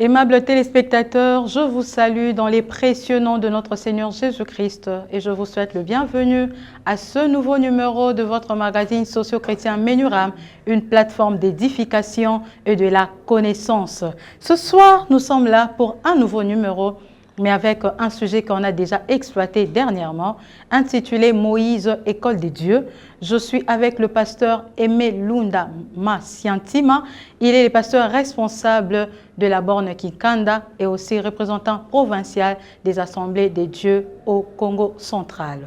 Aimables téléspectateurs, je vous salue dans les précieux noms de notre Seigneur Jésus-Christ et je vous souhaite le bienvenu à ce nouveau numéro de votre magazine socio-chrétien Menuram, une plateforme d'édification et de la connaissance. Ce soir, nous sommes là pour un nouveau numéro, mais avec un sujet qu'on a déjà exploité dernièrement, intitulé Moïse, École des dieux. Je suis avec le pasteur Aimé Lunda Masiantima. Il est le pasteur responsable de la borne Kikanda et aussi représentant provincial des assemblées des dieux au Congo central.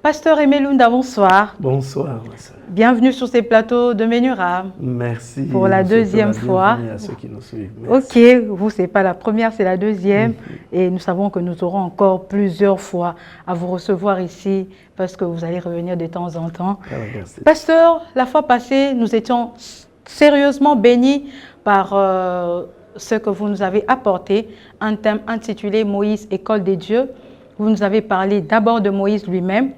Pasteur Aimé Lunda, bonsoir. Bonsoir, ma soeur. Bienvenue sur ces plateaux de Menuram. Merci. Pour la deuxième fois. Bienvenue à ceux qui nous suivent. Merci. Ok, vous, ce n'est pas la première, c'est la deuxième. Et nous savons que nous aurons encore plusieurs fois à vous recevoir ici parce que vous allez revenir de temps en temps. Merci. Pasteur, la fois passée, nous étions sérieusement bénis par ce que vous nous avez apporté, un thème intitulé Moïse, École des dieux. Vous nous avez parlé d'abord de Moïse lui-même,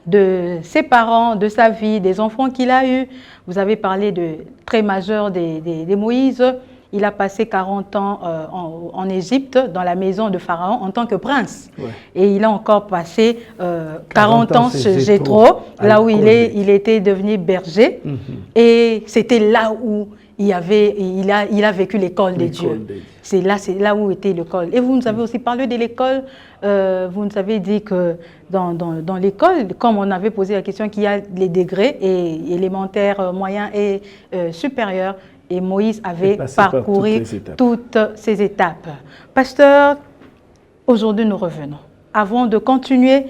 de ses parents, de sa vie, des enfants qu'il a eus. Vous avez parlé de très majeur de Moïse. Il a passé 40 ans en Égypte, dans la maison de Pharaon, en tant que prince. Ouais. Et il a encore passé 40 ans chez Jéthro, là où il était devenu berger. Et c'était là où il a vécu l'école des dieux. C'est là où était l'école. Et vous nous avez aussi parlé de l'école. Vous nous avez dit que dans l'école, comme on avait posé la question, qu'il y a les degrés élémentaires, moyens et supérieurs. Et Moïse avait parcouru toutes ces étapes. Pasteur, aujourd'hui nous revenons. Avant de continuer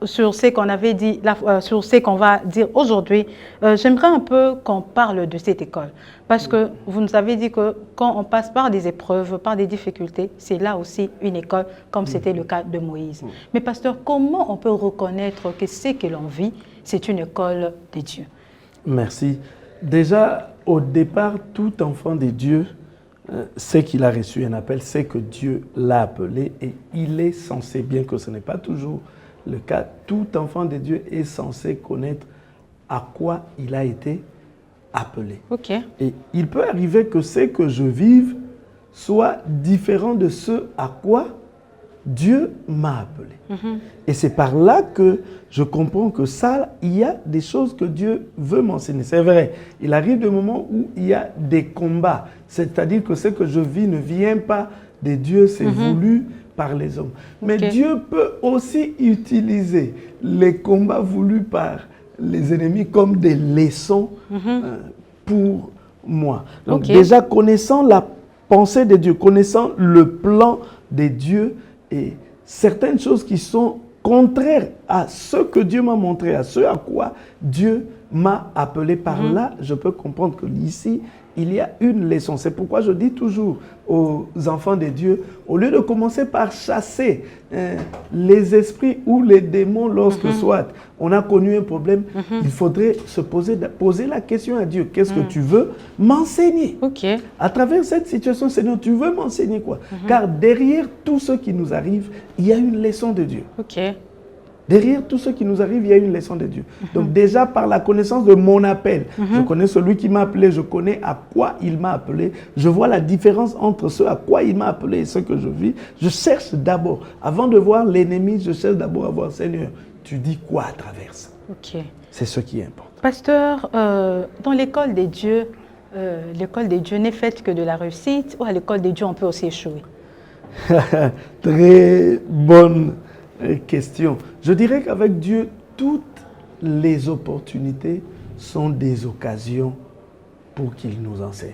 sur ce qu'on avait dit, sur ce qu'on va dire aujourd'hui, j'aimerais un peu qu'on parle de cette école. Parce que vous nous avez dit que quand on passe par des épreuves, par des difficultés, c'est là aussi une école, comme c'était le cas de Moïse. Mais pasteur, comment on peut reconnaître que ce que l'on vit, c'est une école de Dieu? Merci. Déjà, au départ, tout enfant de Dieu sait qu'il a reçu un appel, sait que Dieu l'a appelé et il est censé, bien que ce n'est pas toujours le cas, tout enfant de Dieu est censé connaître à quoi il a été appelé. Okay. Et il peut arriver que ce que je vive soit différent de ce à quoi Dieu m'a appelé. Et c'est par là que je comprends que ça, il y a des choses que Dieu veut m'enseigner. C'est vrai, il arrive des moments où il y a des combats. C'est-à-dire que ce que je vis ne vient pas de Dieu, c'est voulu par les hommes. Mais Dieu peut aussi utiliser les combats voulus par les ennemis comme des leçons pour moi. Donc déjà, connaissant la pensée de Dieu, connaissant le plan de Dieu, et certaines choses qui sont contraires à ce que Dieu m'a montré, à ce à quoi Dieu m'a appelé. Par là, je peux comprendre que ici, il y a une leçon. C'est pourquoi je dis toujours aux enfants de Dieu, au lieu de commencer par chasser les esprits ou les démons lorsque soit on a connu un problème, il faudrait se poser la question à Dieu. Qu'est-ce que tu veux m'enseigner? À travers cette situation, Seigneur, tu veux m'enseigner quoi? Car derrière tout ce qui nous arrive, il y a une leçon de Dieu. Derrière tout ce qui nous arrive, il y a une leçon de Dieu. Donc déjà, par la connaissance de mon appel, je connais celui qui m'a appelé, je connais à quoi il m'a appelé, je vois la différence entre ce à quoi il m'a appelé et ce que je vis. Je cherche d'abord, avant de voir l'ennemi, je cherche d'abord à voir, Seigneur, tu dis quoi à travers ça? C'est ce qui est important. Pasteur, dans l'école des dieux n'est faite que de la réussite, ou à l'école des dieux, on peut aussi échouer? Très bonne question. Je dirais qu'avec Dieu, toutes les opportunités sont des occasions pour qu'il nous enseigne.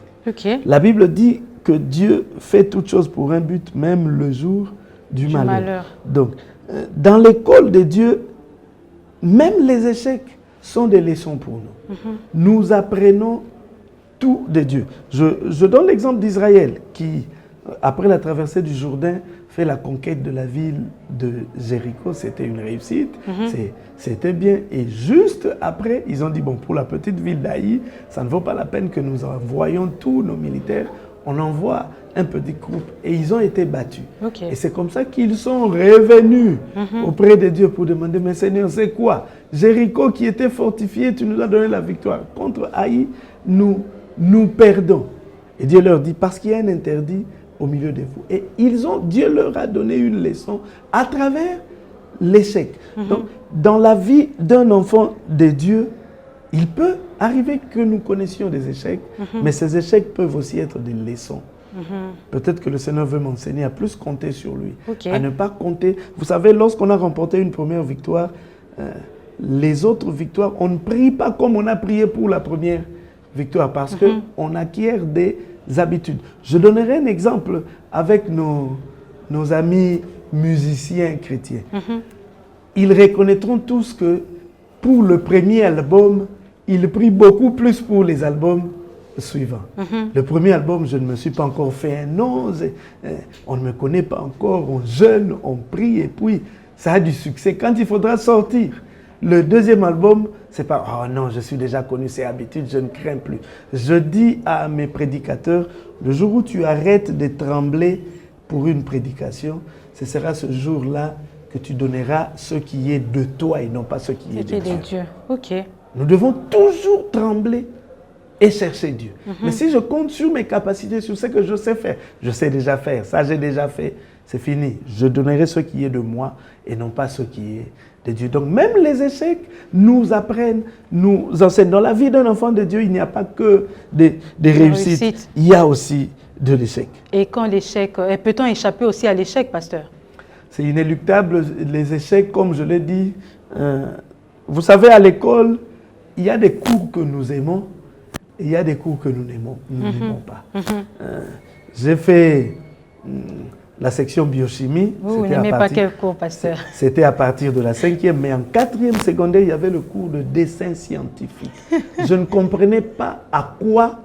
La Bible dit que Dieu fait toutes choses pour un but, même le jour du malheur. Donc, dans l'école de Dieu, même les échecs sont des leçons pour nous. Nous apprenons tout de Dieu. Je donne l'exemple d'Israël qui, après la traversée du Jourdain, fait la conquête de la ville de Jéricho. C'était une réussite, c'était bien. Et juste après, ils ont dit, bon, pour la petite ville d'Aï, ça ne vaut pas la peine que nous envoyions tous nos militaires. On envoie un petit groupe. Et ils ont été battus. Et c'est comme ça qu'ils sont revenus auprès de Dieu pour demander, mais Seigneur, c'est quoi? Jéricho qui était fortifié, tu nous as donné la victoire. Contre Aï, nous perdons. Et Dieu leur dit, parce qu'il y a un interdit au milieu de vous. Et Dieu leur a donné une leçon à travers l'échec. Donc, dans la vie d'un enfant de Dieu, il peut arriver que nous connaissions des échecs, mais ces échecs peuvent aussi être des leçons. Peut-être que le Seigneur veut m'enseigner à plus compter sur lui, à ne pas compter. Vous savez, lorsqu'on a remporté une première victoire, les autres victoires, on ne prie pas comme on a prié pour la première victoire, parce qu'on acquiert des habitudes. Je donnerai un exemple avec nos amis musiciens chrétiens. Ils reconnaîtront tous que pour le premier album, ils prient beaucoup plus pour les albums suivants. Le premier album, je ne me suis pas encore fait un nom, on ne me connaît pas encore, on jeûne, on prie et puis ça a du succès. Quand il faudra sortir le deuxième album, c'est pas « Oh non, je suis déjà connu, c'est habitude, je ne crains plus ». Je dis à mes prédicateurs, le jour où tu arrêtes de trembler pour une prédication, ce sera ce jour-là que tu donneras ce qui est de toi et non pas ce qui est de Dieu. Ok. Nous devons toujours trembler et chercher Dieu. Mais si je compte sur mes capacités, sur ce que je sais faire, je sais déjà faire, ça j'ai déjà fait, c'est fini. Je donnerai ce qui est de moi et non pas ce qui est de Dieu. Donc même les échecs nous apprennent, nous enseignent. Dans la vie d'un enfant de Dieu, il n'y a pas que des réussites. Il y a aussi de l'échec. Et quand l'échec, peut-on échapper aussi à l'échec, pasteur? C'est inéluctable, les échecs, comme je l'ai dit. Vous savez, à l'école, il y a des cours que nous aimons et il y a des cours que nous n'aimons pas. J'ai fait la section biochimie. Vous n'aimez pas quel cours, pasteur? C'était à partir de la 5e, mais en 4e secondaire, il y avait le cours de dessin scientifique. Je ne comprenais pas à quoi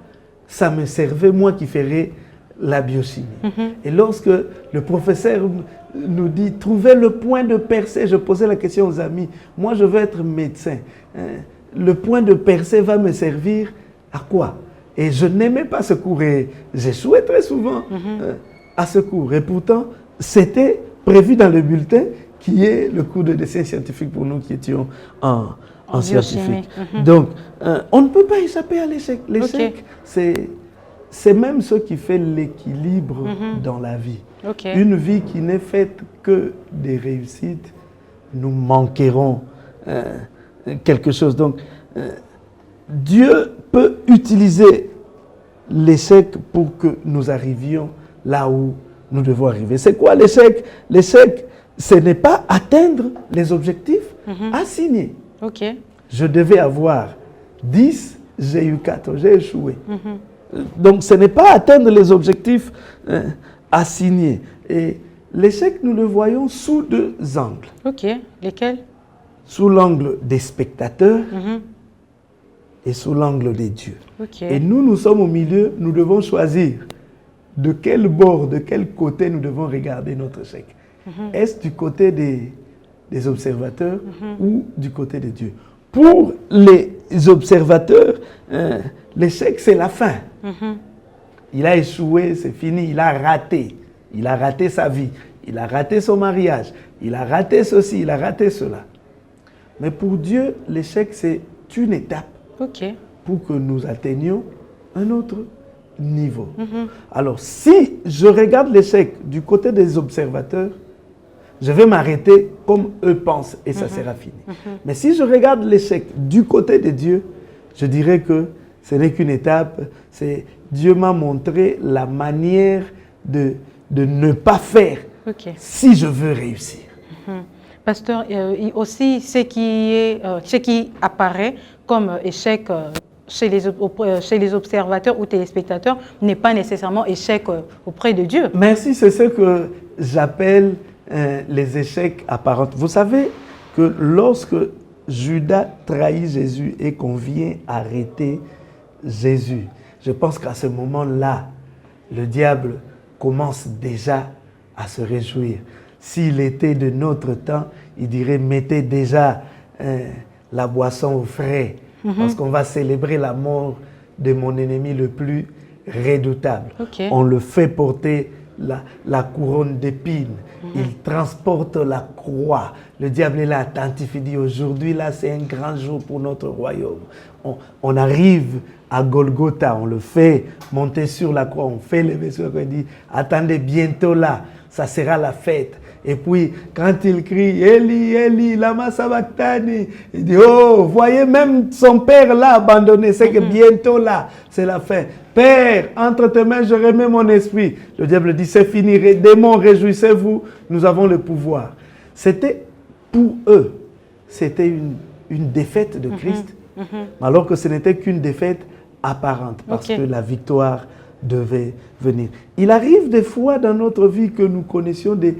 ça me servait, moi qui ferais la biochimie. Et lorsque le professeur nous dit, trouvez le point de percée, je posais la question aux amis, moi je veux être médecin. Le point de percée va me servir à quoi? Et je n'aimais pas ce cours et j'échouais très souvent à ce cours. Et pourtant, c'était prévu dans le bulletin qui est le cours de dessin scientifique pour nous qui étions en scientifique. Donc, on ne peut pas échapper à l'échec. L'échec, c'est même ce qui fait l'équilibre dans la vie. Une vie qui n'est faite que des réussites, nous manquerons quelque chose. Donc, Dieu peut utiliser l'échec pour que nous arrivions là où nous devons arriver. C'est quoi l'échec? L'échec, ce n'est pas atteindre les objectifs assignés. Je devais avoir 10, j'ai eu 4, j'ai échoué. Donc, ce n'est pas atteindre les objectifs assignés. Et l'échec, nous le voyons sous deux angles. Lesquels? Sous l'angle des spectateurs et sous l'angle des dieux. Et nous sommes au milieu, nous devons choisir de quel bord, de quel côté nous devons regarder notre échec. Est-ce du côté des observateurs ou du côté des dieux? Pour les observateurs, l'échec, c'est la fin. Il a échoué, c'est fini, il a raté. Il a raté sa vie, il a raté son mariage, il a raté ceci, il a raté cela. Mais pour Dieu, l'échec, c'est une étape pour que nous atteignions un autre niveau. Alors, si je regarde l'échec du côté des observateurs, je vais m'arrêter comme eux pensent et ça sera fini. Mais si je regarde l'échec du côté de Dieu, je dirais que ce n'est qu'une étape. Dieu m'a montré la manière de ne pas faire si je veux réussir. Pasteur, aussi ce qui apparaît comme échec chez les observateurs ou téléspectateurs n'est pas nécessairement échec auprès de Dieu. Merci, c'est ce que j'appelle les échecs apparents. Vous savez que lorsque Judas trahit Jésus et qu'on vient arrêter Jésus, je pense qu'à ce moment-là, le diable commence déjà à se réjouir. S'il était de notre temps, il dirait, mettez déjà la boisson au frais, parce qu'on va célébrer la mort de mon ennemi le plus redoutable. On le fait porter la couronne d'épines. Il transporte la croix. Le diable est là attentif, il dit, aujourd'hui là c'est un grand jour pour notre royaume. on arrive à Golgotha, on le fait monter sur la croix, on fait lever sur la croix, il dit, attendez, bientôt là, ça sera la fête. Et puis, quand il crie, Eli, Eli, lama sabachthani, il dit, oh, voyez, même son père l'a abandonné, c'est que bientôt là, c'est la fin. Père, entre tes mains, je remets mon esprit. Le diable dit, c'est fini, démons, réjouissez-vous, nous avons le pouvoir. C'était pour eux, c'était une défaite de Christ, alors que ce n'était qu'une défaite apparente, parce que la victoire devait venir. Il arrive des fois dans notre vie que nous connaissions des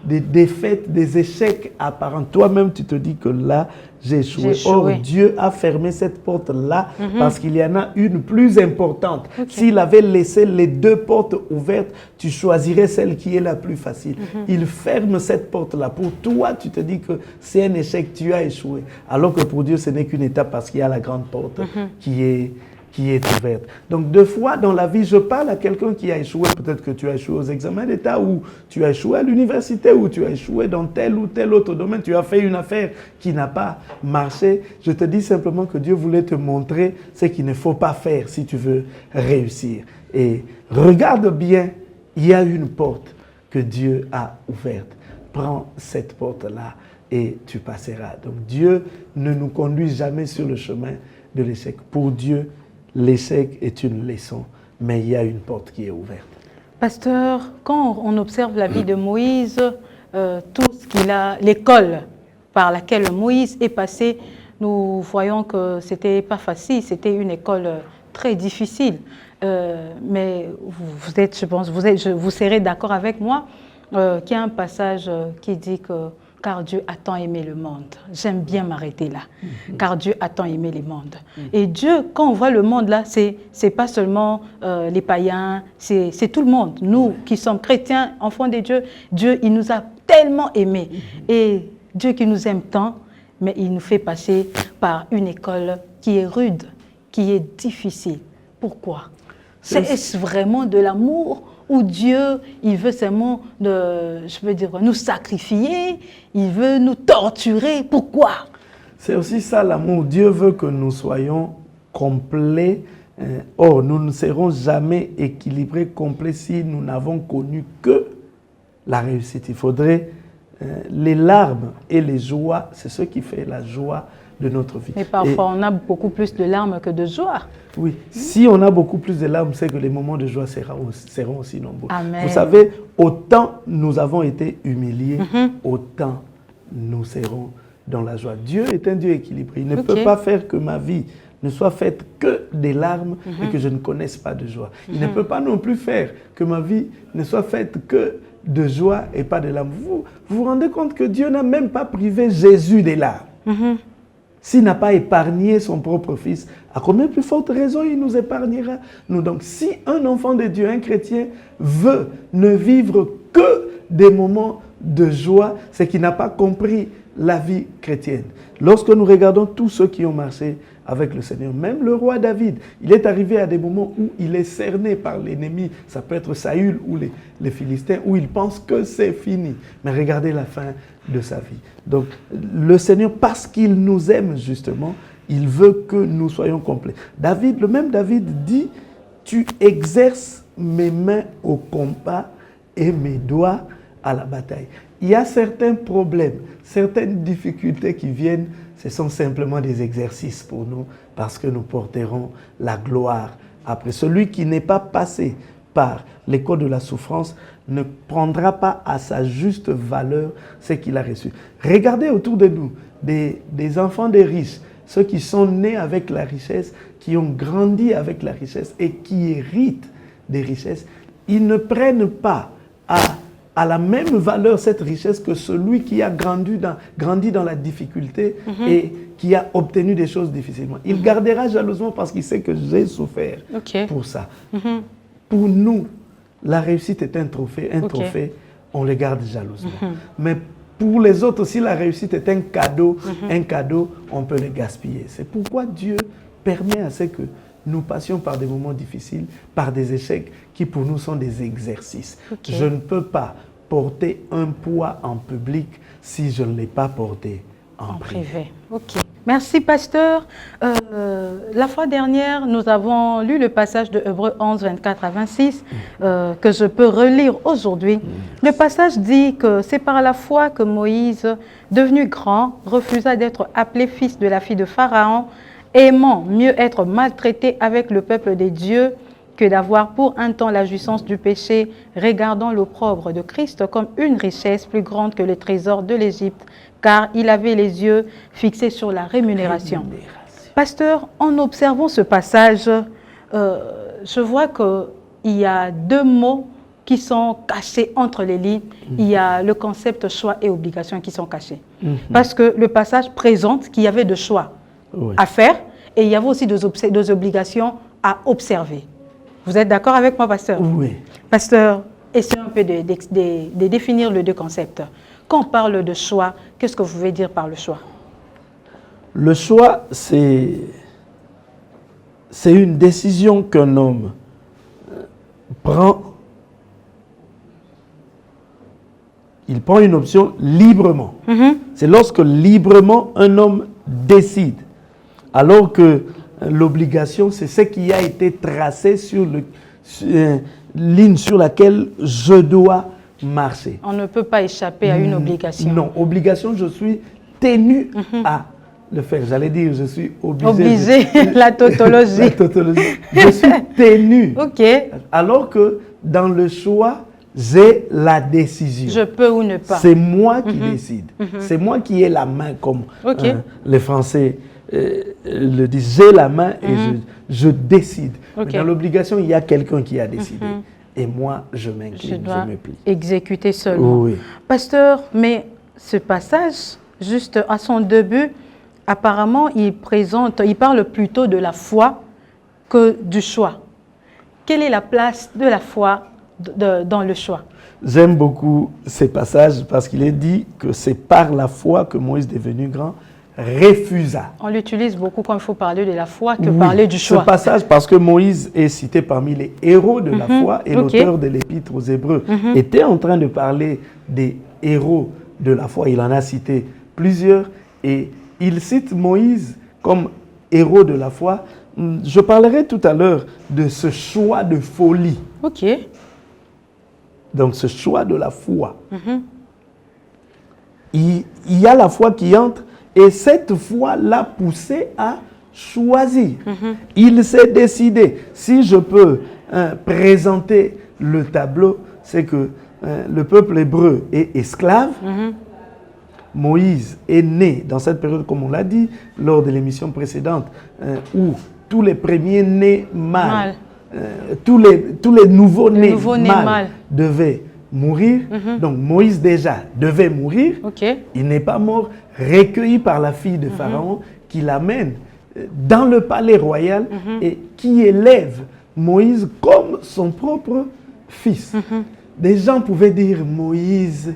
défaites, des échecs apparents. Toi-même, tu te dis que là, j'ai échoué. Or, Dieu a fermé cette porte-là parce qu'il y en a une plus importante. S'il avait laissé les deux portes ouvertes, tu choisirais celle qui est la plus facile. Il ferme cette porte-là. Pour toi, tu te dis que c'est un échec, tu as échoué. Alors que pour Dieu, ce n'est qu'une étape parce qu'il y a la grande porte qui est ouverte. Donc, deux fois dans la vie, je parle à quelqu'un qui a échoué. Peut-être que tu as échoué aux examens d'État, ou tu as échoué à l'université, ou tu as échoué dans tel ou tel autre domaine. Tu as fait une affaire qui n'a pas marché. Je te dis simplement que Dieu voulait te montrer ce qu'il ne faut pas faire si tu veux réussir. Et regarde bien, il y a une porte que Dieu a ouverte. Prends cette porte-là et tu passeras. Donc, Dieu ne nous conduit jamais sur le chemin de l'échec. Pour Dieu, l'échec est une leçon, mais il y a une porte qui est ouverte. Pasteur, quand on observe la vie de Moïse, tout ce qu'il a, l'école par laquelle Moïse est passé, nous voyons que c'était pas facile, c'était une école très difficile. Mais vous êtes, je pense, vous serez d'accord avec moi qu'il y a un passage qui dit que car Dieu a tant aimé le monde. J'aime bien m'arrêter là. Car Dieu a tant aimé le monde. Et Dieu, quand on voit le monde là, c'est pas seulement les païens, c'est tout le monde. Nous qui sommes chrétiens, enfants de Dieu, Dieu, il nous a tellement aimés. Et Dieu qui nous aime tant, mais il nous fait passer par une école qui est rude, qui est difficile. Pourquoi? Est-ce vraiment de l'amour? Où Dieu, il veut seulement, nous sacrifier, il veut nous torturer. Pourquoi? C'est aussi ça l'amour. Dieu veut que nous soyons complets. Or, nous ne serons jamais équilibrés, complets si nous n'avons connu que la réussite. Il faudrait les larmes et les joies, c'est ce qui fait la joie de notre vie. Mais parfois, on a beaucoup plus de larmes que de joie. Oui, si on a beaucoup plus de larmes, c'est que les moments de joie seront aussi nombreux. Amen. Vous savez, autant nous avons été humiliés, autant nous serons dans la joie. Dieu est un Dieu équilibré. Il ne peut pas faire que ma vie ne soit faite que des larmes et que je ne connaisse pas de joie. Il ne peut pas non plus faire que ma vie ne soit faite que de joie et pas de larmes. Vous vous rendez compte que Dieu n'a même pas privé Jésus des larmes. S'il n'a pas épargné son propre fils, à combien plus forte raison il nous épargnera? Nous, donc, si un enfant de Dieu, un chrétien, veut ne vivre que des moments de joie, c'est qu'il n'a pas compris la vie chrétienne. Lorsque nous regardons tous ceux qui ont marché avec le Seigneur, même le roi David, il est arrivé à des moments où il est cerné par l'ennemi, ça peut être Saül ou les Philistins, où il pense que c'est fini. Mais regardez la fin de sa vie. Donc, le Seigneur, parce qu'il nous aime justement, il veut que nous soyons complets. David, le même David dit, tu exerces mes mains au combat et mes doigts à la bataille. Il y a certains problèmes, certaines difficultés qui viennent, ce sont simplement des exercices pour nous parce que nous porterons la gloire après. Celui qui n'est pas passé par l'école de la souffrance ne prendra pas à sa juste valeur ce qu'il a reçu. Regardez autour de nous des enfants des riches, ceux qui sont nés avec la richesse, qui ont grandi avec la richesse et qui héritent des richesses. Ils ne prennent pas à la même valeur cette richesse que celui qui a grandi dans la difficulté et qui a obtenu des choses difficilement. Il gardera jalousement parce qu'il sait que j'ai souffert pour ça. Pour nous, la réussite est un trophée. Un trophée, on le garde jalousement. Mais pour les autres, si la réussite est un cadeau, on peut le gaspiller. C'est pourquoi Dieu permet à ce que nous passions par des moments difficiles, par des échecs qui pour nous sont des exercices. Je ne peux pas porter un poids en public si je ne l'ai pas porté en privé. Merci, pasteur. La fois dernière, nous avons lu le passage de Hébreux 11, 24 à 26, que je peux relire aujourd'hui. Le passage dit que c'est par la foi que Moïse, devenu grand, refusa d'être appelé fils de la fille de Pharaon, aimant mieux être maltraité avec le peuple des dieux que d'avoir pour un temps la jouissance du péché, regardant l'opprobre de Christ comme une richesse plus grande que le trésor de l'Égypte, car il avait les yeux fixés sur la rémunération. Pasteur, en observant ce passage, je vois qu'il y a deux mots qui sont cachés entre les lignes. Il y a le concept choix et obligation qui sont cachés. Parce que le passage présente qu'il y avait de choix à faire et il y avait aussi des obligations à observer. Vous êtes d'accord avec moi, pasteur? Oui. Pasteur, essayons un peu de définir les deux concepts. Quand on parle de choix, qu'est-ce que vous voulez dire par le choix? Le choix, c'est une décision qu'un homme prend. Il prend une option librement. C'est lorsque librement un homme décide. Alors que l'obligation, c'est ce qui a été tracé sur ligne sur laquelle je dois marcher. On ne peut pas échapper à une obligation. Non, obligation, je suis tenu à le faire. J'allais dire, je suis obligé. Obligé, la tautologie. La tautologie. Je suis tenu. Ok. Alors que dans le choix, j'ai la décision. Je peux ou ne pas. C'est moi qui décide. C'est moi qui ai la main, comme les Français le disent. J'ai la main et je décide. Mais dans l'obligation, il y a quelqu'un qui a décidé. Et moi, je m'incline, je me plie. Exécuter seulement. Oui. Pasteur, mais ce passage, juste à son début, apparemment, il parle plutôt de la foi que du choix. Quelle est la place de la foi dans le choix? J'aime beaucoup ces passages parce qu'il est dit que c'est par la foi que Moïse, devenu grand, refusa. On l'utilise beaucoup quand il faut parler de la foi que parler du choix. Ce passage, parce que Moïse est cité parmi les héros de la foi et l'auteur de l'Épître aux Hébreux était en train de parler des héros de la foi. Il en a cité plusieurs et il cite Moïse comme héros de la foi. Je parlerai tout à l'heure de ce choix de folie. Ok. Donc ce choix de la foi. Il y a la foi qui entre. Et cette foi l'a poussé à choisir. Il s'est décidé. Si je peux présenter le tableau, c'est que le peuple hébreu est esclave. Moïse est né dans cette période, comme on l'a dit, lors de l'émission précédente, où tous les premiers-nés mâles, tous les nouveaux-nés mâles devaient mourir. Donc Moïse déjà devait mourir. Il n'est pas mort. Recueilli par la fille de Pharaon, qui l'amène dans le palais royal et qui élève Moïse comme son propre fils. Des gens pouvaient dire Moïse,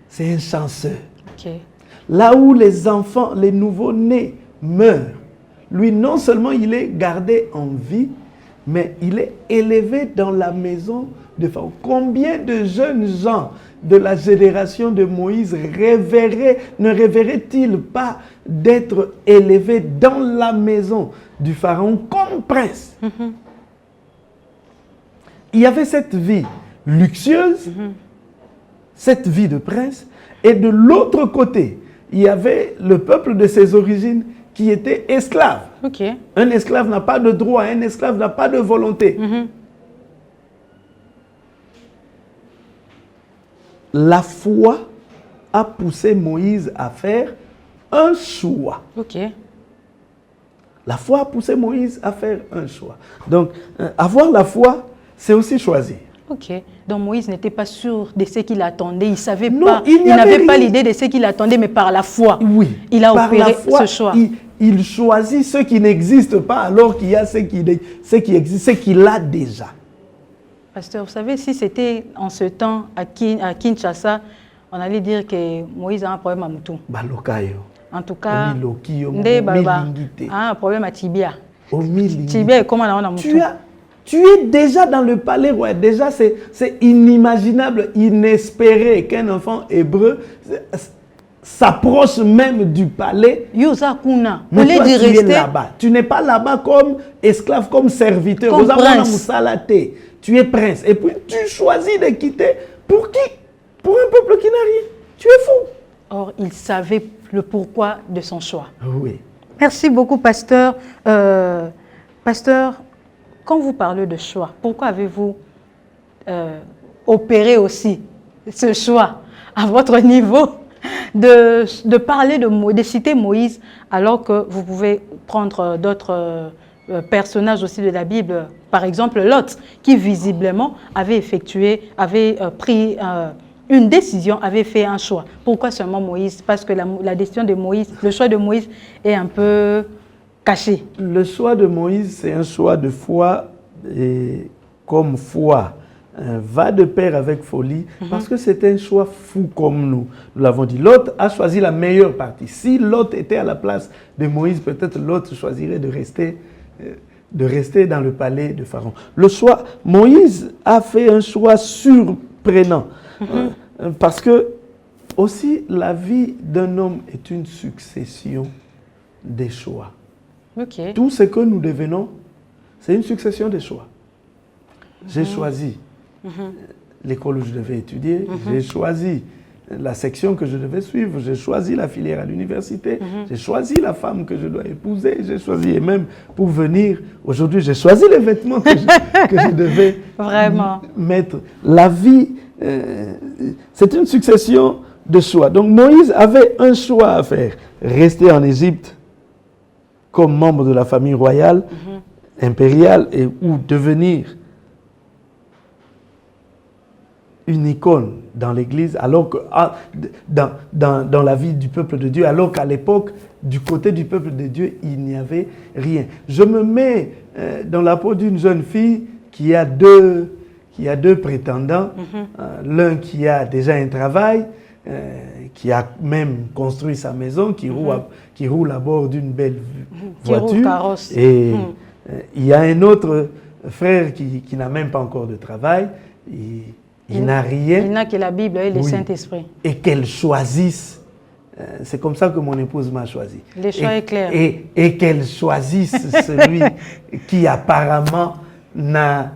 c'est un chanceux. Là où les enfants, les nouveaux-nés meurent, lui non seulement il est gardé en vie, mais il est élevé dans la maison de Pharaon. Combien de jeunes gens de la génération de Moïse ne rêveraient-ils pas d'être élevés dans la maison du Pharaon comme prince? Il y avait cette vie luxueuse, cette vie de prince, et de l'autre côté, il y avait le peuple de ses origines qui était esclave. Un esclave n'a pas de droit, un esclave n'a pas de volonté. La foi a poussé Moïse à faire un choix. La foi a poussé Moïse à faire un choix. Donc, avoir la foi, c'est aussi choisir. Donc Moïse n'était pas sûr de ce qu'il attendait. Il ne savait pas. Il n'avait pas l'idée de ce qu'il attendait, mais par la foi, il a opéré ce choix. Il choisit ce qui n'existe pas alors qu'il y a ce qui existe, ce qu'il a déjà. Pasteur, vous savez, si c'était en ce temps à Kinshasa, on allait dire que Moïse a un problème à Moutou. En tout cas, un problème à Tibia. Tibia est comment on a Moutou? Tu es déjà dans le palais royal. Déjà, c'est inimaginable, inespéré qu'un enfant hébreu s'approche même du palais. Yoza kuna. Au Mais lieu toi, d'y tu es rester, là-bas. Tu n'es pas là-bas comme esclave, comme serviteur. Comme Vous avez prince. Moussalaté. Tu es prince. Et puis tu choisis de quitter. Pour qui? Pour un peuple qui n'a rien. Tu es fou. or il savait le pourquoi de son choix. Oui. Merci beaucoup, pasteur. Pasteur, quand vous parlez de choix, pourquoi avez-vous opéré aussi ce choix à votre niveau de parler de citer Moïse alors que vous pouvez prendre d'autres personnages aussi de la Bible, par exemple Lot, qui visiblement avait pris une décision, avait fait un choix. Pourquoi seulement Moïse? Parce que la décision de Moïse, le choix de Moïse est un peu caché. Le choix de Moïse, c'est un choix de foi, et comme foi va de pair avec folie, parce que c'est un choix fou comme nous l'avons dit. Lot a choisi la meilleure partie. Si Lot était à la place de Moïse, peut-être Lot choisirait de rester dans le palais de Pharaon. Le choix, Moïse a fait un choix surprenant, parce que aussi la vie d'un homme est une succession des choix. Okay. Tout ce que nous devenons, c'est une succession de choix. J'ai choisi l'école où je devais étudier, j'ai choisi la section que je devais suivre, j'ai choisi la filière à l'université, j'ai choisi la femme que je dois épouser, j'ai choisi, et même pour venir, aujourd'hui, j'ai choisi les vêtements que je devais Vraiment mettre. La vie, c'est une succession de choix. Donc Moïse avait un choix à faire, rester en Égypte comme membre de la famille royale, impériale, ou devenir une icône dans l'Église, alors que dans la vie du peuple de Dieu, alors qu'à l'époque, du côté du peuple de Dieu, il n'y avait rien. Je me mets dans la peau d'une jeune fille qui a deux prétendants, l'un qui a déjà un travail, qui a même construit sa maison, qui roule à bord d'une belle voiture. Et il y a un autre frère qui n'a même pas encore de travail. Il n'a rien. Il n'a que la Bible et le Saint-Esprit. Et qu'elle choisisse. C'est comme ça que mon épouse m'a choisi. Le choix est clair. Et qu'elle choisisse celui qui apparemment n'a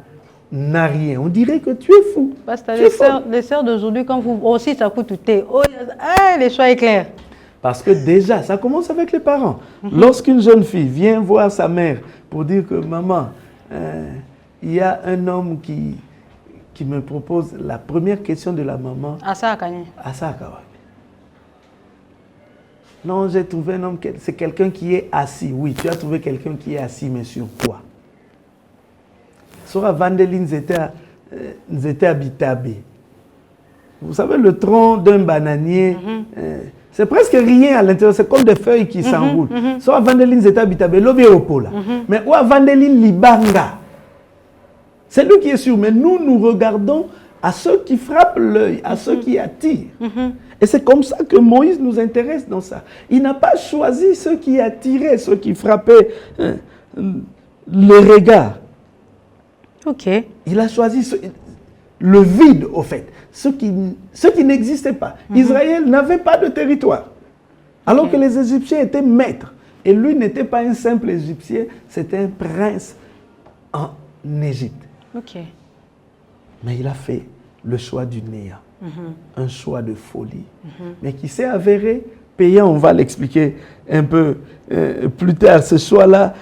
rien. On dirait que tu es fou. Parce que les sœurs d'aujourd'hui, quand vous aussi ça coûte tout est. Oh, le choix est clair. Parce que déjà, ça commence avec les parents. Lorsqu'une jeune fille vient voir sa mère pour dire que maman, il y a un homme qui me propose, la première question de la maman. Asa Akanye. Asa Akawame. Non, j'ai trouvé un homme, c'est quelqu'un qui est assis. Oui, tu as trouvé quelqu'un qui est assis, mais sur quoi? Sora Vandeline, nous étaient habitabés. Vous savez, le tronc d'un bananier, c'est presque rien à l'intérieur, c'est comme des feuilles qui s'enroulent. Sora Vandeline, c'était habitabé, l'obé au pôle. Mais où Vandeline Libanga? C'est lui qui est sûr, mais nous regardons à ceux qui frappent l'œil, à ceux qui attirent. Et c'est comme ça que Moïse nous intéresse dans ça. Il n'a pas choisi ceux qui attiraient, ceux qui frappaient le regard. Ok. Il a choisi le vide, au fait, ce qui n'existait pas. Israël n'avait pas de territoire, alors que les Égyptiens étaient maîtres. Et lui n'était pas un simple Égyptien, c'était un prince en Égypte. Ok. Mais il a fait le choix du néant, un choix de folie, mais qui s'est avéré payant. On va l'expliquer un peu plus tard. Ce choix-là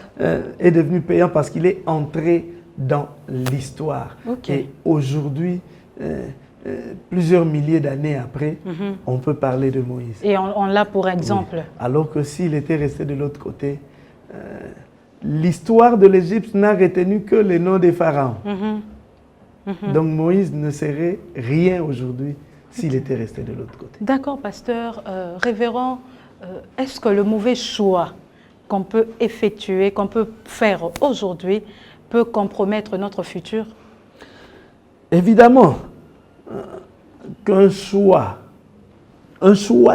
est devenu payant parce qu'il est entré dans l'histoire. Et aujourd'hui, plusieurs milliers d'années après, on peut parler de Moïse. Et on l'a pour exemple. Oui. Alors que s'il était resté de l'autre côté, l'histoire de l'Égypte n'a retenu que les noms des pharaons. Donc Moïse ne serait rien aujourd'hui s'il était resté de l'autre côté. D'accord, pasteur. Révérend, est-ce que le mauvais choix qu'on peut effectuer, qu'on peut faire aujourd'hui, peut compromettre notre futur? Évidemment qu'un choix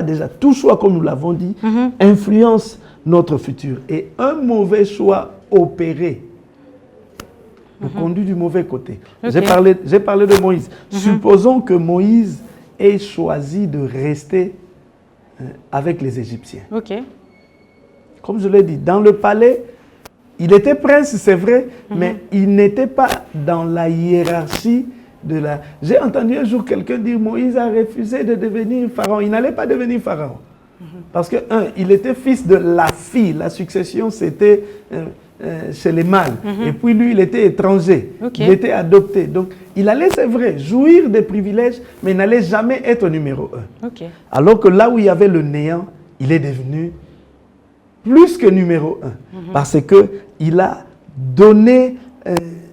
déjà, tout choix comme nous l'avons dit, influence notre futur. Et un mauvais choix opéré nous conduit du mauvais côté. J'ai parlé de Moïse. Supposons que Moïse ait choisi de rester avec les Égyptiens. Ok. Comme je l'ai dit, dans le palais, il était prince, c'est vrai, mais il n'était pas dans la hiérarchie de la... J'ai entendu un jour quelqu'un dire, Moïse a refusé de devenir pharaon. Il n'allait pas devenir pharaon. Parce que, il était fils de la fille. La succession, c'était chez les mâles. Et puis lui, il était étranger. Il était adopté. Donc, il allait, c'est vrai, jouir des privilèges, mais il n'allait jamais être numéro 1. Alors que là où il y avait le néant, il est devenu plus que numéro 1. Parce qu'il a donné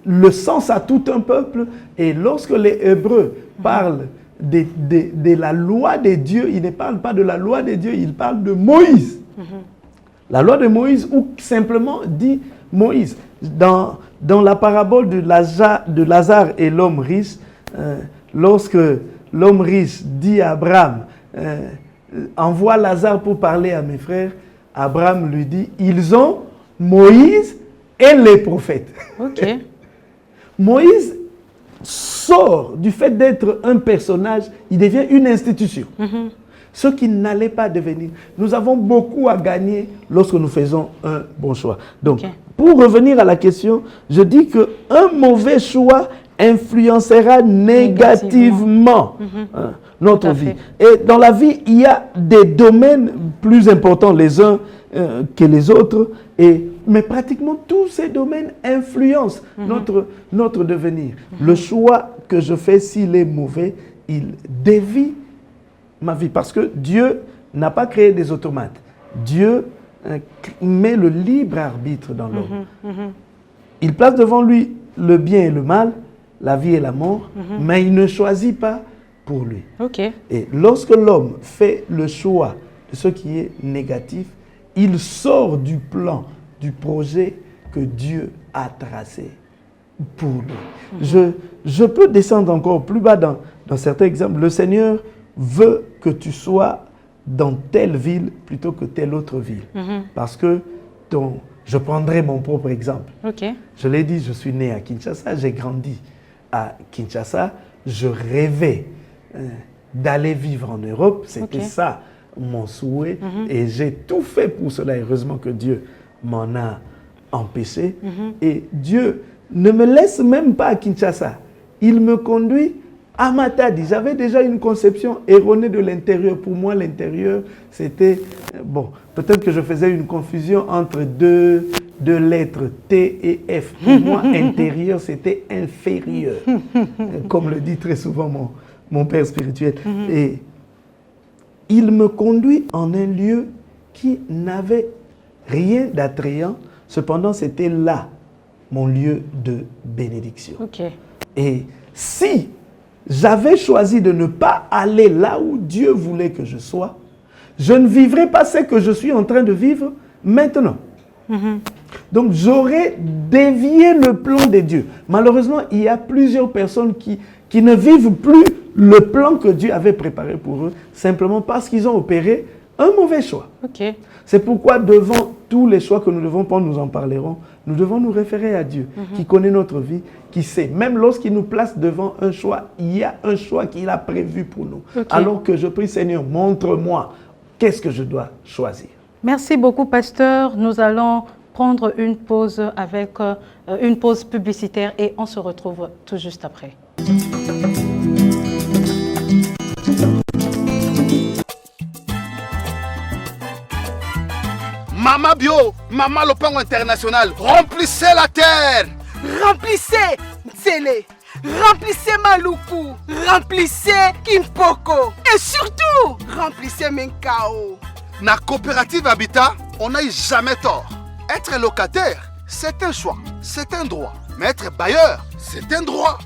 le sens à tout un peuple. Et lorsque les Hébreux parlent de la loi des dieux, ils ne parlent pas de la loi des dieux, ils parlent de Moïse. La loi de Moïse, ou simplement dit Moïse. Dans la parabole de Lazare et l'homme riche, lorsque l'homme riche dit à Abraham, envoie Lazare pour parler à mes frères, Abraham lui dit, ils ont Moïse et les prophètes. Moïse sort du fait d'être un personnage, il devient une institution. Ce qui n'allait pas devenir. Nous avons beaucoup à gagner lorsque nous faisons un bon choix. Donc, pour revenir à la question, je dis qu'un mauvais choix influencera négativement notre vie. Et dans la vie, il y a des domaines plus importants les uns que les autres, mais pratiquement tous ces domaines influencent notre devenir. Le choix que je fais, s'il est mauvais, il dévie ma vie. Parce que Dieu n'a pas créé des automates. Dieu met le libre arbitre dans l'homme. Il place devant lui le bien et le mal, la vie et la mort, mais il ne choisit pas pour lui. Et lorsque l'homme fait le choix de ce qui est négatif, il sort du plan, du projet que Dieu a tracé pour lui. Je peux descendre encore plus bas dans certains exemples. Le Seigneur veut que tu sois dans telle ville plutôt que telle autre ville. Parce que je prendrai mon propre exemple. Je l'ai dit, je suis né à Kinshasa, j'ai grandi à Kinshasa. Je rêvais d'aller vivre en Europe. C'était ça mon souhait. Et j'ai tout fait pour cela. Heureusement que Dieu m'en a empêché. Et Dieu ne me laisse même pas à Kinshasa. Il me conduit à Matadi. J'avais déjà une conception erronée de l'intérieur. Pour moi, l'intérieur, c'était... Bon, peut-être que je faisais une confusion entre deux lettres, T et F. Pour moi, intérieur, c'était inférieur. Comme le dit très souvent mon père spirituel. Et il me conduit en un lieu qui n'avait rien d'attrayant. Cependant, c'était là mon lieu de bénédiction. Et si j'avais choisi de ne pas aller là où Dieu voulait que je sois, je ne vivrais pas ce que je suis en train de vivre maintenant. Donc, j'aurais dévié le plan de Dieu. Malheureusement, il y a plusieurs personnes qui ne vivent plus le plan que Dieu avait préparé pour eux, simplement parce qu'ils ont opéré un mauvais choix. C'est pourquoi devant tous les choix que nous devons prendre, nous en parlerons, nous devons nous référer à Dieu, qui connaît notre vie, qui sait. Même lorsqu'il nous place devant un choix, il y a un choix qu'il a prévu pour nous. Alors que je prie, Seigneur, montre-moi qu'est-ce que je dois choisir. Merci beaucoup, pasteur. Nous allons prendre une pause avec une pause publicitaire et on se retrouve tout juste après. Mama Bio, Mama Lopango International, remplissez la terre. Remplissez Ntsele, remplissez Maluku, remplissez Kimpoko et surtout, remplissez Menkao. Na coopérative Habitat, on n'a jamais tort. Être locataire, c'est un choix, c'est un droit. Mais être bailleur, c'est un droit,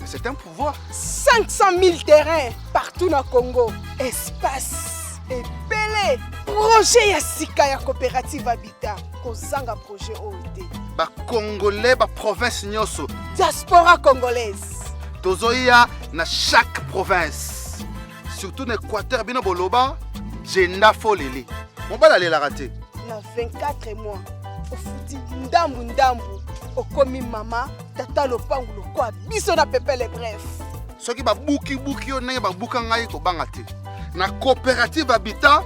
c'est un pouvoir. 500 000 terrains partout dans le Congo. Espace et belé. Projet ya sika ya coopérative Habitat. Kozanga projet OET. Ba Congolais, ba province nyoso. Diaspora congolaise. Tozoya na chaque province. Surtout l'Équateur, bino boloba, jenda folele. Mon bal aller la rater. Na 24 mois. Au fouti ndambu ndambu. Au komi mama, tata lopangu lokwa. Biso na pepele bref. Soki ba buki yo nenge ba buka ngai ko bangate. Na coopérative Habitat,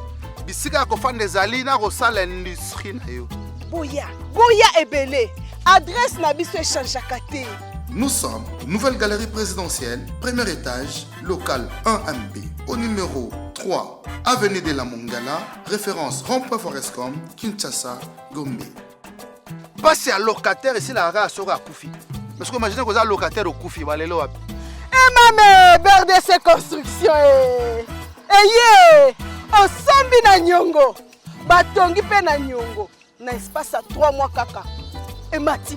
bisika kofanda ezali na kosala industrie na yo. Boya ebele. Adresse na biso echangeaka te. Nous sommes Nouvelle Galerie Présidentielle, premier étage, local 1MB, au numéro 3, avenue de la Mongala, référence Rond-Point Forescom, Kinshasa, Gombe. Passez à locataire ici la rare sera à Koufi. Parce que imaginez que vous avez locataire au Koufi, valez-le. Mame, BRDC Construction. Eye, osambi na nyongo. Batongi pe na nyongo. Na espace à 3 mois kaka. Et Mati.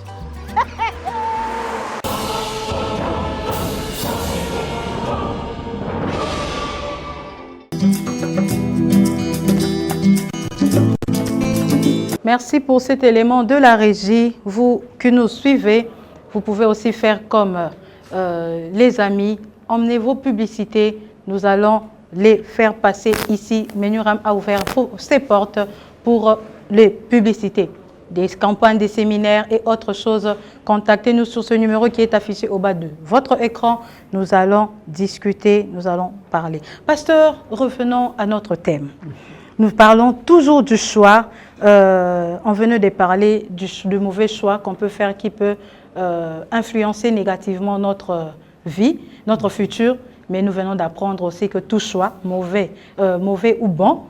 Merci pour cet élément de la régie. Vous qui nous suivez, vous pouvez aussi faire comme les amis. Emmenez vos publicités. Nous allons les faire passer ici. Menuram a ouvert ses portes pour les publicités, des campagnes, des séminaires et autres choses. Contactez-nous sur ce numéro qui est affiché au bas de votre écran. Nous allons discuter, nous allons parler. Pasteur, revenons à notre thème. Nous parlons toujours du choix. On venait de parler du mauvais choix qu'on peut faire qui peut influencer négativement notre vie, notre futur. Mais nous venons d'apprendre aussi que tout choix, mauvais ou bon,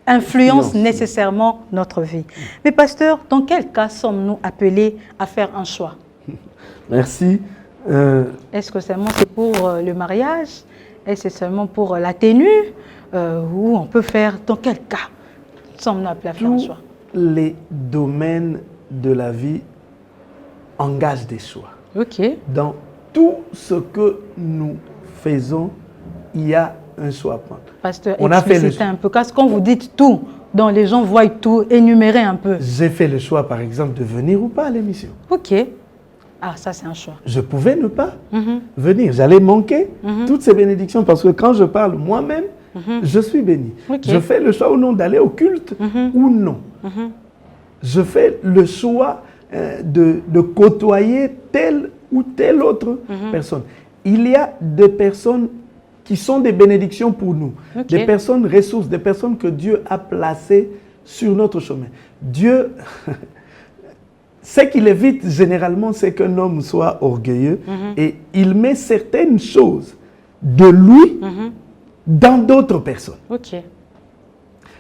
influence nécessairement notre vie. Mais pasteur, dans quel cas sommes-nous appelés à faire un choix? Merci. Est-ce que seulement c'est pour le mariage? Est-ce que c'est seulement pour la tenue? Ou on peut faire, dans quel cas sommes-nous appelés à faire un choix? Les domaines de la vie engagent des choix. Ok. Dans tout ce que nous faisons, il y a un choix à prendre. Pasteur, on a fait le un peu, parce que quand vous dites tout, donc les gens voient tout, énumérer un peu. J'ai fait le choix, par exemple, de venir ou pas à l'émission. Ok. Ah, ça c'est un choix. Je pouvais ne pas venir. J'allais manquer toutes ces bénédictions parce que quand je parle moi-même, je suis béni. Okay. Je fais le choix ou non d'aller au culte ou non. Je fais le choix de côtoyer telle ou telle autre personne. Il y a des personnes qui sont des bénédictions pour nous, des personnes ressources, des personnes que Dieu a placées sur notre chemin. Dieu, ce qu'il évite généralement, c'est qu'un homme soit orgueilleux et il met certaines choses de lui dans d'autres personnes.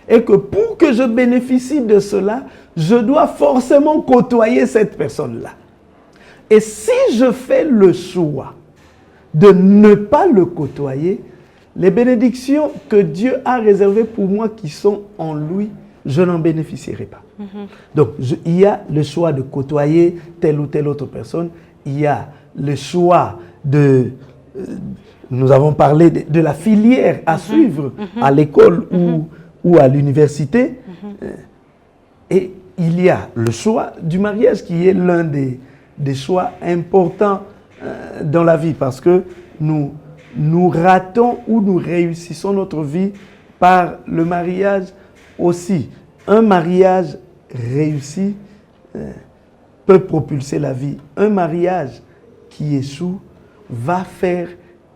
Et que pour que je bénéficie de cela, je dois forcément côtoyer cette personne-là. Et si je fais le choix de ne pas le côtoyer, les bénédictions que Dieu a réservées pour moi qui sont en lui, je n'en bénéficierai pas. Donc, il y a le choix de côtoyer telle ou telle autre personne. Il y a le choix de... nous avons parlé de la filière à suivre à l'école ou à l'université. Et il y a le choix du mariage qui est l'un des choix importants dans la vie parce que nous ratons ou nous réussissons notre vie par le mariage aussi. Un mariage réussi peut propulser la vie. Un mariage qui échoue va faire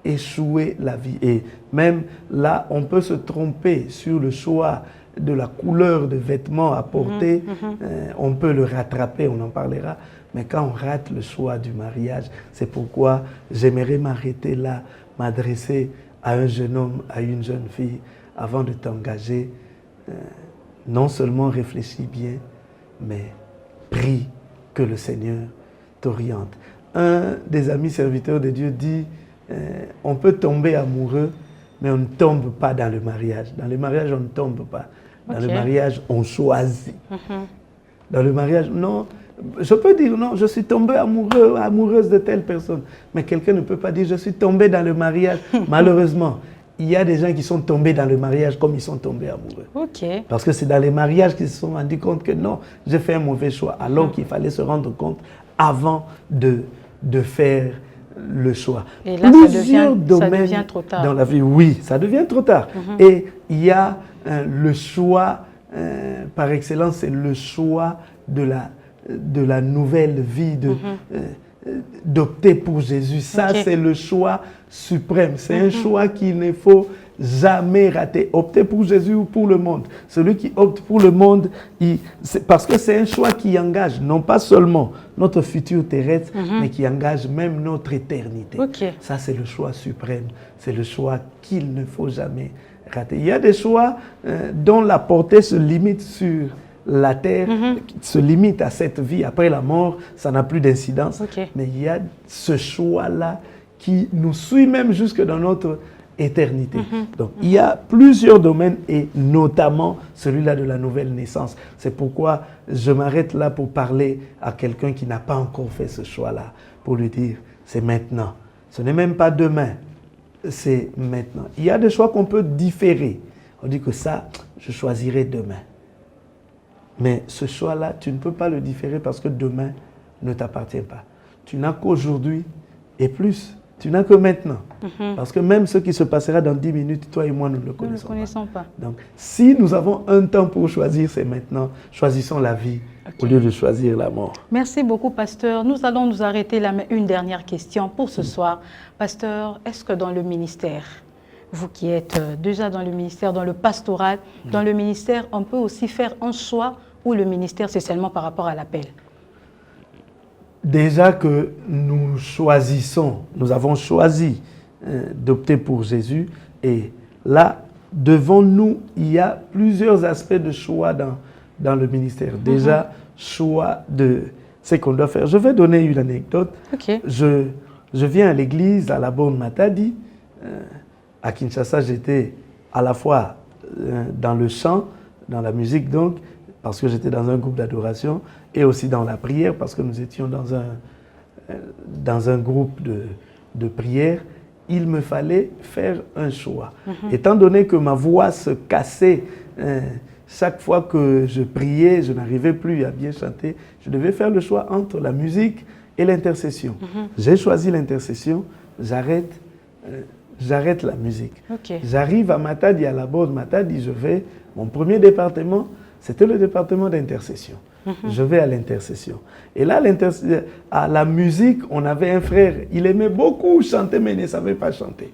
échouer la vie. Et même là, on peut se tromper sur le choix de la couleur de vêtements à porter. On peut le rattraper, on en parlera. Mais quand on rate le choix du mariage, c'est pourquoi j'aimerais m'arrêter là, m'adresser à un jeune homme, à une jeune fille, avant de t'engager. Non seulement réfléchis bien, mais prie que le Seigneur t'oriente. Un des amis serviteurs de Dieu dit, on peut tomber amoureux, mais on ne tombe pas dans le mariage. Dans le mariage, on ne tombe pas. Dans le mariage, on choisit. Dans le mariage, non, je peux dire non, je suis tombé amoureux, amoureuse de telle personne. Mais quelqu'un ne peut pas dire je suis tombé dans le mariage. Malheureusement, il y a des gens qui sont tombés dans le mariage comme ils sont tombés amoureux. Parce que c'est dans les mariages qu'ils se sont rendus compte que non, j'ai fait un mauvais choix. Alors qu'il fallait se rendre compte avant de faire le choix. Et là, ça devient trop tard. Dans la vie, oui, ça devient trop tard. Et il y a le choix, par excellence, c'est le choix de la nouvelle vie, d'opter pour Jésus. Ça, c'est le choix suprême. C'est un choix qu'il ne faut jamais rater. Opter pour Jésus ou pour le monde. Celui qui opte pour le monde, parce que c'est un choix qui engage non pas seulement notre futur terrestre, mais qui engage même notre éternité. Okay. Ça, c'est le choix suprême. C'est le choix qu'il ne faut jamais rater. Il y a des choix dont la portée se limite sur la terre, se limite à cette vie. Après la mort, ça n'a plus d'incidence. Okay. Mais il y a ce choix-là qui nous suit même jusque dans notre éternité. Donc, il y a plusieurs domaines et notamment celui-là de la nouvelle naissance. C'est pourquoi je m'arrête là pour parler à quelqu'un qui n'a pas encore fait ce choix-là, pour lui dire, c'est maintenant. Ce n'est même pas demain, c'est maintenant. Il y a des choix qu'on peut différer. On dit que ça, je choisirai demain. Mais ce choix-là, tu ne peux pas le différer parce que demain ne t'appartient pas. Tu n'as qu'aujourd'hui et plus. Tu n'as que maintenant. Parce que même ce qui se passera dans 10 minutes, toi et moi, nous ne le connaissons pas. Donc, si nous avons un temps pour choisir, c'est maintenant. Choisissons la vie au lieu de choisir la mort. Merci beaucoup, pasteur. Nous allons nous arrêter là, mais une dernière question pour ce soir. Pasteur, est-ce que dans le ministère, vous qui êtes déjà dans le ministère, dans le pastoral, dans le ministère, on peut aussi faire un choix ou le ministère, c'est seulement par rapport à l'appel? Déjà que nous choisissons, nous avons choisi d'opter pour Jésus, et là, devant nous, il y a plusieurs aspects de choix dans le ministère. Déjà, choix de ce qu'on doit faire. Je vais donner une anecdote. Okay. Je viens à l'église, à la Bonne Matadi. À Kinshasa, j'étais à la fois dans le chant, dans la musique donc, parce que j'étais dans un groupe d'adoration, et aussi dans la prière, parce que nous étions dans un groupe de prière. Il me fallait faire un choix. Étant donné que ma voix se cassait chaque fois que je priais, je n'arrivais plus à bien chanter, je devais faire le choix entre la musique et l'intercession. J'ai choisi l'intercession, j'arrête la musique. Okay. J'arrive à Matadi, à la Bonne Matadi, mon premier département, c'était le département d'intercession. Je vais à l'intercession. Et là, à la musique, on avait un frère, il aimait beaucoup chanter, mais il ne savait pas chanter.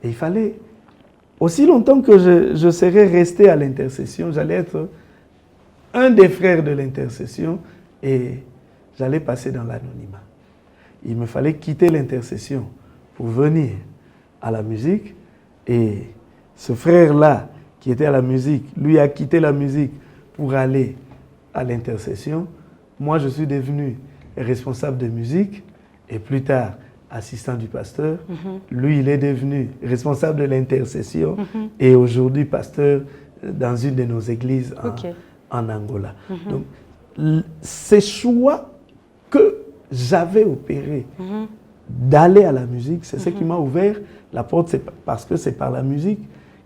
Et il fallait, aussi longtemps que je serais resté à l'intercession, j'allais être un des frères de l'intercession et j'allais passer dans l'anonymat. Il me fallait quitter l'intercession pour venir à la musique, et ce frère-là qui était à la musique, lui a quitté la musique pour aller à l'intercession. Moi, je suis devenu responsable de musique et plus tard assistant du pasteur. Lui, il est devenu responsable de l'intercession et aujourd'hui pasteur dans une de nos églises en Angola. Donc, ces choix que j'avais opérés d'aller à la musique, c'est ce qui m'a ouvert la porte, parce que c'est par la musique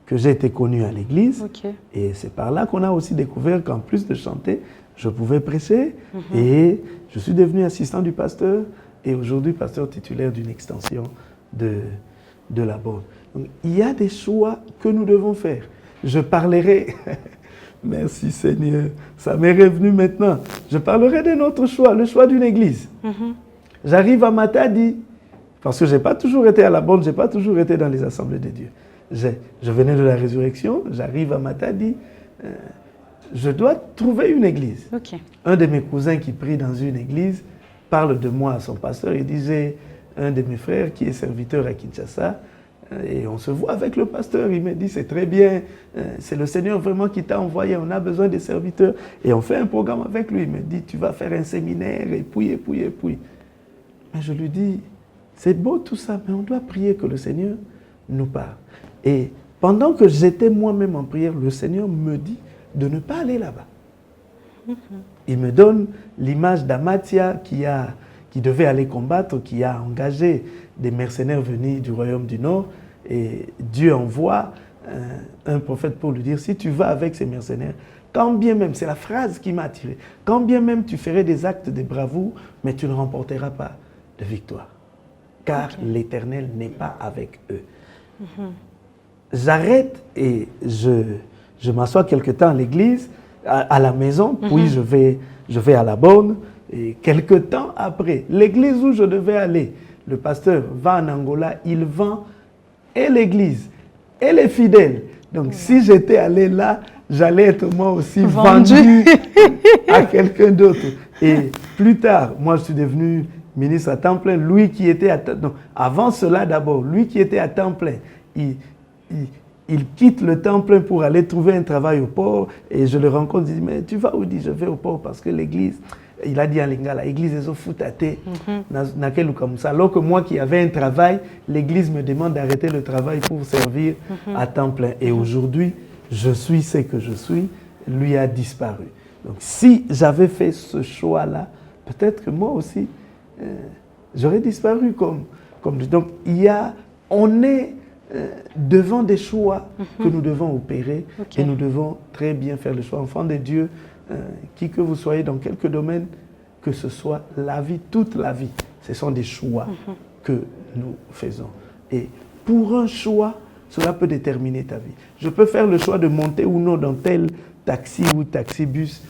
que j'ai été connu à l'église. Et c'est par là qu'on a aussi découvert qu'en plus de chanter, je pouvais prêcher. Et je suis devenu assistant du pasteur et aujourd'hui pasteur titulaire d'une extension de la Bonne. Donc, il y a des choix que nous devons faire. Je parlerai, merci Seigneur, ça m'est revenu maintenant. Je parlerai de notre choix, le choix d'une église. J'arrive à Matadi, parce que je n'ai pas toujours été à la Bonne, je n'ai pas toujours été dans les assemblées de Dieu. Je venais de la résurrection, j'arrive à Matadi, je dois trouver une église. Un de mes cousins qui prie dans une église parle de moi à son pasteur. Il disait, un de mes frères qui est serviteur à Kinshasa, et on se voit avec le pasteur. Il me dit, c'est très bien, c'est le Seigneur vraiment qui t'a envoyé, on a besoin des serviteurs. Et on fait un programme avec lui. Il me dit, tu vas faire un séminaire, et puis. Mais je lui dis, c'est beau tout ça, mais on doit prier que le Seigneur nous parle. Et pendant que j'étais moi-même en prière, le Seigneur me dit de ne pas aller là-bas. Il me donne l'image d'Amatia qui devait aller combattre, qui a engagé des mercenaires venus du royaume du Nord. Et Dieu envoie un prophète pour lui dire, si tu vas avec ces mercenaires, quand bien même, c'est la phrase qui m'a attiré, quand bien même tu ferais des actes de bravoure, mais tu ne remporteras pas de victoire. Car l'Éternel n'est pas avec eux. J'arrête et je m'assois quelque temps à l'église, à la maison, puis je vais à la Bonne. Et quelque temps après, l'église où je devais aller, le pasteur va en Angola, il vend et l'Église et les fidèles. Donc si j'étais allé là, j'allais être moi aussi vendu à quelqu'un d'autre. Et plus tard, moi je suis devenu ministre à temps plein. Lui qui était à temps plein, avant cela d'abord, lui qui était à temps plein, il quitte le temps plein pour aller trouver un travail au port. Et je le rencontre, il dit, mais tu vas où? Il dit, je vais au port parce que l'église, il a dit à Lingala, l'église est au foutate. Alors que moi qui avais un travail, l'église me demande d'arrêter le travail pour servir à temps plein. Et aujourd'hui, je suis ce que je suis, lui a disparu. Donc si j'avais fait ce choix-là, peut-être que moi aussi, j'aurais disparu comme. Donc on est devant des choix que nous devons opérer et nous devons très bien faire le choix. Enfants de Dieu, qui que vous soyez dans quelques domaines, que ce soit la vie, toute la vie, ce sont des choix que nous faisons. Et pour un choix, cela peut déterminer ta vie. Je peux faire le choix de monter ou non dans tel taxi ou taxi-bus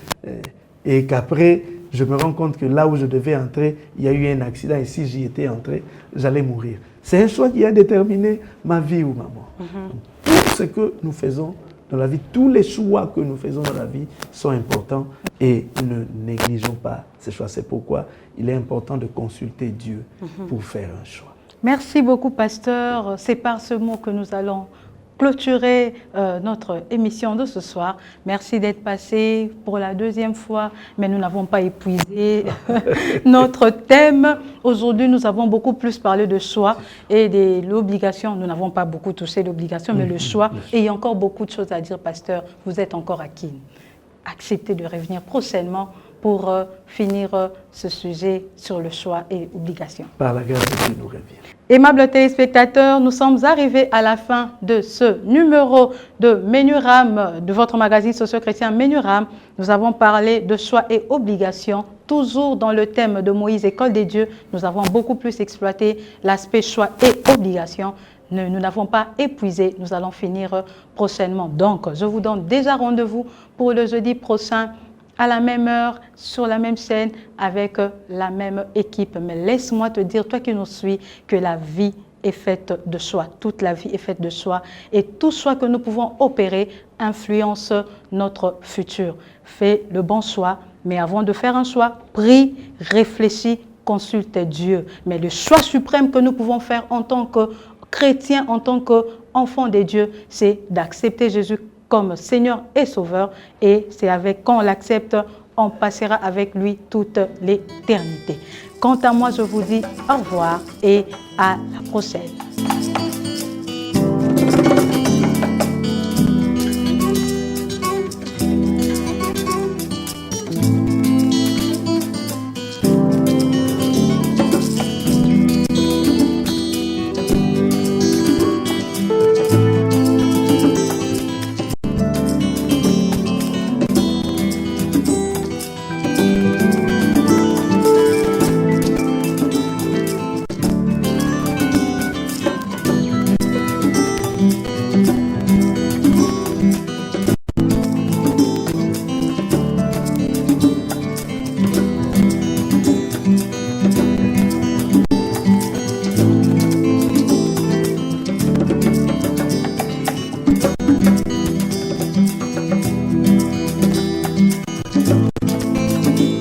et qu'après, je me rends compte que là où je devais entrer, il y a eu un accident et si j'y étais entré, j'allais mourir. C'est un choix qui a déterminé ma vie ou ma mort. Tout ce que nous faisons dans la vie, tous les choix que nous faisons dans la vie sont importants et ne négligeons pas ces choix. C'est pourquoi il est important de consulter Dieu pour faire un choix. Merci beaucoup, pasteur. C'est par ce mot que nous allons clôturer notre émission de ce soir. Merci d'être passé pour la deuxième fois, mais nous n'avons pas épuisé notre thème. Aujourd'hui, nous avons beaucoup plus parlé de choix et de l'obligation. Nous n'avons pas beaucoup touché l'obligation, mais le choix. Et il y a encore beaucoup de choses à dire, pasteur. Vous êtes encore à Kin. Acceptez de revenir prochainement pour finir ce sujet sur le choix et l'obligation. Par la grâce de Dieu, nous reviens. Aimables téléspectateurs, nous sommes arrivés à la fin de ce numéro de Menuram, de votre magazine socio-chrétien Menuram. Nous avons parlé de choix et obligations, toujours dans le thème de Moïse, école des dieux. Nous avons beaucoup plus exploité l'aspect choix et obligations. Nous n'avons pas épuisé, nous allons finir prochainement. Donc, je vous donne déjà rendez-vous pour le jeudi prochain, à la même heure, sur la même chaîne, avec la même équipe. Mais laisse-moi te dire, toi qui nous suis, que la vie est faite de choix. Toute la vie est faite de choix. Et tout choix que nous pouvons opérer influence notre futur. Fais le bon choix, mais avant de faire un choix, prie, réfléchis, consulte Dieu. Mais le choix suprême que nous pouvons faire en tant que chrétiens, en tant qu'enfants de Dieu, c'est d'accepter Jésus comme Seigneur et Sauveur, et c'est avec, quand on l'accepte, on passera avec lui toute l'éternité. Quant à moi, je vous dis au revoir et à la prochaine.